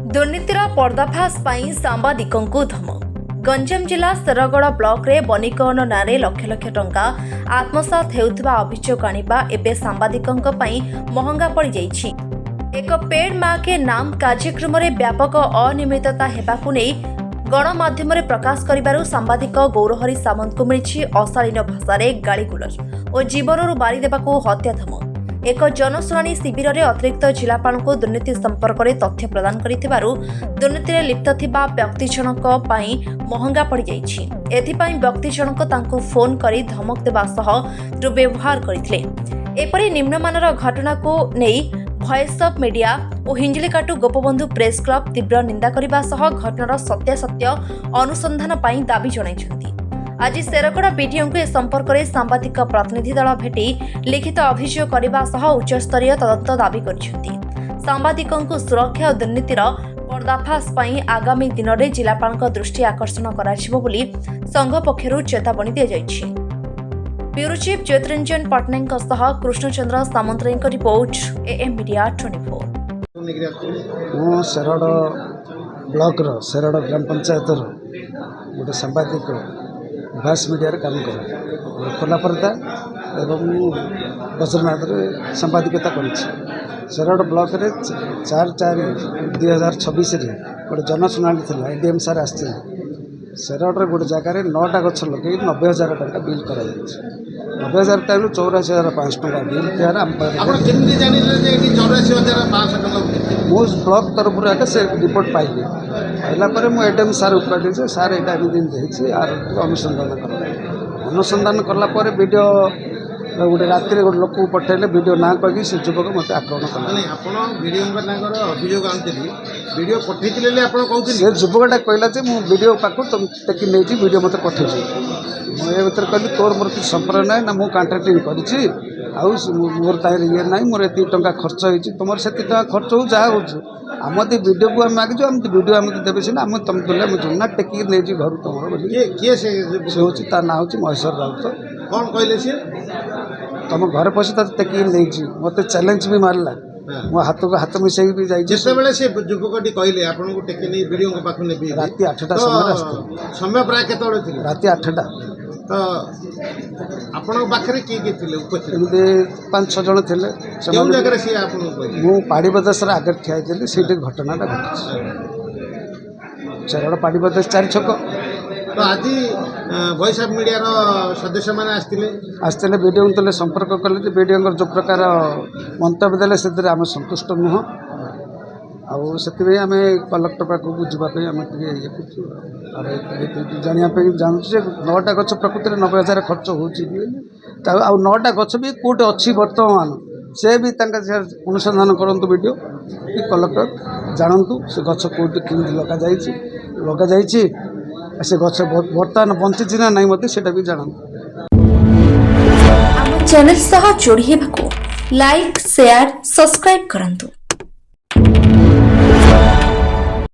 दुर्नीतिर पर्दाफाश पाई सांबादिकों धमक। गंजाम जिला शेरगड़ ब्लॉक रे बनीकरण नारे लक्ष लक्ष टंका आत्मसात हेउथिबा अभियोग आनिबा एबे सांबादिकों पई महंगा पड़ी जाइछि। एक पेड मां के नाम कार्यक्रम रे व्यापक अनियमितता हेबाकु नै गणमाध्यम रे प्रकाश करिबारु सांबादिक गौरहरी सामंत को मिलिछि अशालीन भाषा रे गालीगुलज और जीवनरु बारी देबाकु हत्या धमक। एक जनशुणाणी शिविर में अतिरिक्त जिलापाल को दुर्नीति संपर्क में तथ्य प्रदान करिथिबारु दुर्नीति में लिप्त थिबा व्यक्ति जनक पई महंगा पड़ जाइछि। एथिपाई व्यक्ति जनक तांको फोन करी धमक देबा सह दुर्व्यवहार करथिले। एपरि निम्नमानर घटना को नेई वॉइस ऑफ मीडिया और हिंजिलीकाटु गोपबंधु प्रेस क्लब तीव्र निंदा करबा सह घटनार सत्यासत्य अनुसंधान पई दाबी जणाइछन्ति। आज शेरगड़ बीडीओ को ए संपर्क में सांबादिक प्रतिनिधि दल भेटी लिखित अभियोग करने सह उच्चस्तरीय तदंत दाबी करिसेंति। सांबादिकों को सुरक्षा और दुर्नीतिर पर्दाफाश पई आगामी दिन में जिलापाल दृष्टि आकर्षण कराजिबो बोली संघ पक्षरु चेतावनी दिया जाइछि। ब्यूरो चीफ ज्योतिरंजन पटनायक सह कृष्णचंद्र सामंतरायक report AM media 24। Shergarh block Shergarh ग्राम पंचायत गोटे सांबादिक भास मीडिया काम करे खोला पर्दा एवं वज्रनाथ सांबादिकता कर शेरगड़ ब्लॉक रे 4/4/2026 गोटे जनशुणाणी थी एडीएम सार आसते शेरगड़ गोटे जगार 9टा गछ लगे 90,000 टका बिल कर 90,000 टाइम 84,500 टका बिल मु ब्लॉक तरफ आगे से रिपोर्ट पाइली पाइला मुझे एडीएम सार उपकाटी से सार यहाँ एमती आर अनुसंधान कलापर वीडियो गोटे राति गोटे लोक पठेले वीडियो ना कही से युवक मत आक्रमण कला से युवकटा कहला वीडियो पाक तुम टेकी नहीं वीडियो मत पठे मुझे कहली तोर मोर किसी संपर्क ना ना मुझे कॉन्ट्राक्टिंग करी मोर तार ये ना मोर एति टंका खर्च होती तुम से खर्च हो जहाँ हो आम वीडियो को आम मागिचु आम वीडियो आम देवे सीना आम तुम तुले ना टेकी नहीं घर तुम से हूँ ता ना हूँ महेश्वर राउत कौन कहले सी तुम घर पशि टेकी नहीं मत चैलेंज भी मारला मो हाथ को हाथ मिसई भी जाइए जितेबाला से युवकटी कहले आपको टेकी नहीं वीडियो पाख ने राति 8टा समय प्राय केत राति 8टा तो आपण पाखे किए थे एमती 5-6 जन थे जगह सी मु पाड़ी बदसर आगे ठिया से घटनाटा घटी शेरगड़ पाड़ी बदस 4 छक तो आज वॉइस ऑफ मीडिया सदस्य मैंने आसते वीडियो तेल संपर्क कले वीडियो जो प्रकार मंतव्य देले से आम संतुष्ट नुह आम कलेक्टर पाखक जावाई आम जानापी जानूँ 9टा गछ प्रकृति 90,000 खर्च हो 9टा गछ भी कौटे अच्छी बर्तमान से भी अनुसंधान करूँ वीडियो कि कलेक्टर जानतु से गछ कौटे कि लग जा से गछ बर्तमान बंची ना नहीं मत से भी जानतु। आम चैनल सह जोड़ी हेबाकु लाइक शेयर सब्सक्राइब करंतु।